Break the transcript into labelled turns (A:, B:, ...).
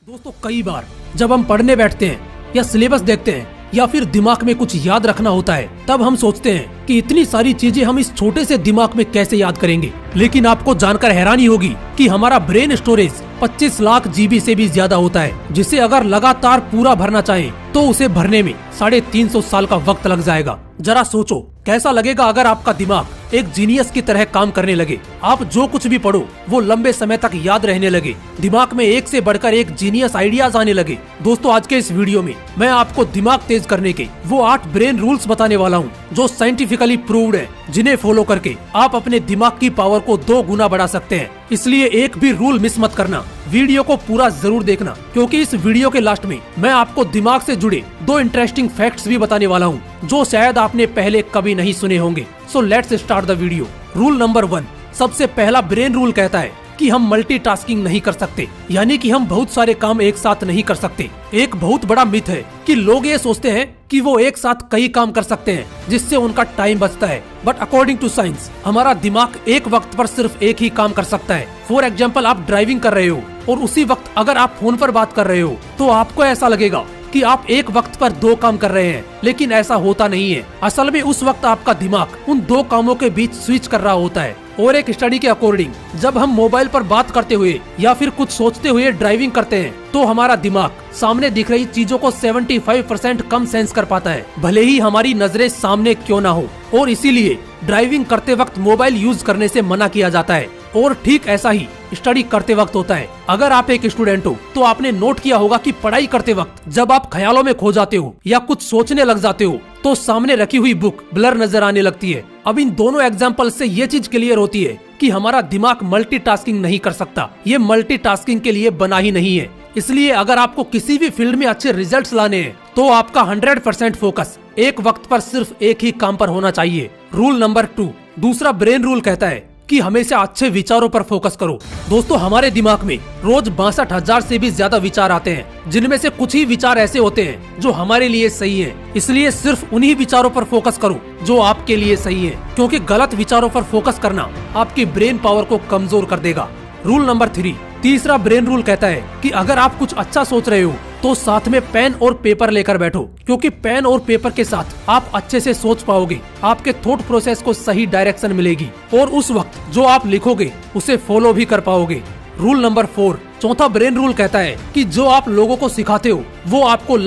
A: दोस्तों कई बार जब हम पढ़ने बैठते हैं या सिलेबस देखते हैं या फिर दिमाग में कुछ याद रखना होता है, तब हम सोचते हैं कि इतनी सारी चीजें हम इस छोटे से दिमाग में कैसे याद करेंगे। लेकिन आपको जानकर हैरानी होगी कि हमारा ब्रेन स्टोरेज 25 लाख जीबी से भी ज्यादा होता है, जिसे अगर लगातार पूरा भरना चाहे तो उसे भरने में 350 साल का वक्त लग जाएगा। जरा सोचो कैसा लगेगा अगर आपका दिमाग एक जीनियस की तरह काम करने लगे। आप जो कुछ भी पढ़ो वो लंबे समय तक याद रहने लगे, दिमाग में एक से बढ़कर एक जीनियस आइडियाज आने लगे। दोस्तों आज के इस वीडियो में मैं आपको दिमाग तेज करने के वो 8 ब्रेन रूल्स बताने वाला हूँ जो साइंटिफिकली प्रूव्ड है, जिन्हें फॉलो करके आप अपने दिमाग की पावर को 2 गुना बढ़ा सकते हैं। इसलिए एक भी रूल मिस मत करना, वीडियो को पूरा जरूर देखना, क्योंकि इस वीडियो के लास्ट में मैं आपको दिमाग से जुड़े 2 इंटरेस्टिंग फैक्ट्स भी बताने वाला हूँ जो शायद आपने पहले कभी नहीं सुने होंगे। So let's start the video. Rule number 1, सबसे पहला ब्रेन रूल कहता है कि हम मल्टीटास्किंग नहीं कर सकते, यानी कि हम बहुत सारे काम एक साथ नहीं कर सकते। एक बहुत बड़ा मिथ है कि लोग ये सोचते हैं कि वो एक साथ कई काम कर सकते हैं जिससे उनका टाइम बचता है, बट अकॉर्डिंग टू साइंस हमारा दिमाग एक वक्त पर सिर्फ एक ही काम कर सकता है। फॉर एग्जाम्पल, आप ड्राइविंग कर रहे हो और उसी वक्त अगर आप फोन पर बात कर रहे हो तो आपको ऐसा लगेगा कि आप एक वक्त पर 2 काम कर रहे हैं, लेकिन ऐसा होता नहीं है। असल में उस वक्त आपका दिमाग उन 2 कामों के बीच स्विच कर रहा होता है। और एक स्टडी के अकॉर्डिंग जब हम मोबाइल पर बात करते हुए या फिर कुछ सोचते हुए ड्राइविंग करते हैं तो हमारा दिमाग सामने दिख रही चीजों को 75% कम सेंस कर पाता है, भले ही हमारी नजरें सामने क्यों ना हो। और इसीलिए ड्राइविंग करते वक्त मोबाइल यूज करने से मना किया जाता है। और ठीक ऐसा ही स्टडी करते वक्त होता है। अगर आप एक स्टूडेंट हो तो आपने नोट किया होगा कि पढ़ाई करते वक्त जब आप ख्यालों में खो जाते हो या कुछ सोचने लग जाते हो तो सामने रखी हुई बुक ब्लर नजर आने लगती है। अब इन दोनों एग्जाम्पल से ये चीज क्लियर होती है कि हमारा दिमाग मल्टीटास्किंग नहीं कर सकता, ये मल्टीटास्किंग के लिए बना ही नहीं है। इसलिए अगर आपको किसी भी फील्ड में अच्छे रिजल्ट्स लाने हैं तो आपका 100% फोकस एक वक्त पर सिर्फ एक ही काम पर होना चाहिए। रूल नंबर 2, दूसरा ब्रेन रूल कहता है कि हमेशा अच्छे विचारों पर फोकस करो। दोस्तों हमारे दिमाग में रोज 62,000 से भी ज्यादा विचार आते हैं, जिनमें से कुछ ही विचार ऐसे होते हैं जो हमारे लिए सही हैं। इसलिए सिर्फ उन्हीं विचारों पर फोकस करो जो आपके लिए सही है, क्योंकि गलत विचारों पर फोकस करना आपकी ब्रेन पावर को कमजोर कर देगा। रूल नंबर 3, तीसरा ब्रेन रूल कहता है कि अगर आप कुछ अच्छा सोच रहे हो तो साथ में पेन और पेपर लेकर बैठो, क्योंकि पेन और पेपर के साथ आप अच्छे से सोच पाओगे, आपके थॉट प्रोसेस को सही डायरेक्शन मिलेगी और उस वक्त जो आप लिखोगे उसे फॉलो भी कर पाओगे। रूल नंबर 4, चौथा ब्रेन रूल कहता है कि जो आप लोगों को सिखाते हो वो आपको